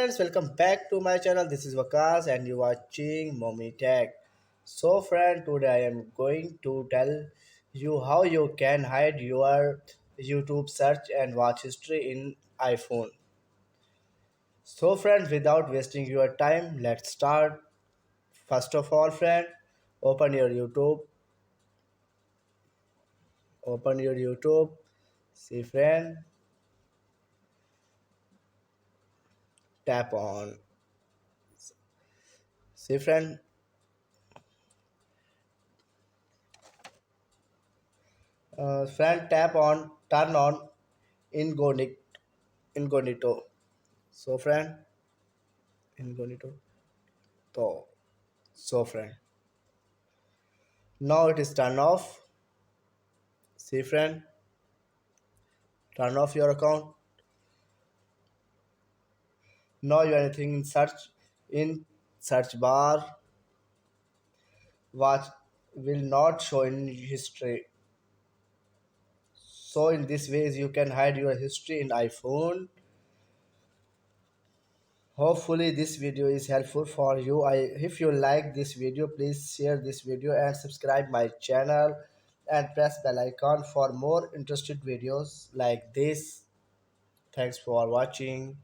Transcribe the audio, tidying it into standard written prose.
friends, welcome back to my channel. This is Vakas and you are watching Momy Tech. So friend, today I am going to tell you how you can hide your YouTube search and watch history in iPhone. So friend, without wasting your time, let's start. First of all, friend, open your YouTube. Open your YouTube. See friend, tap on. See friend, friend tap on, turn on incognito. So friend, incognito. So, so friend. Now it is turn off. See friend, turn off your account. Now you are anything in search bar. Watch will not show in history. So in this ways you can hide your history in iPhone. Hopefully this video is helpful for you. If you like this video, please share this video and subscribe my channel and press bell icon for more interesting videos like this. Thanks for watching.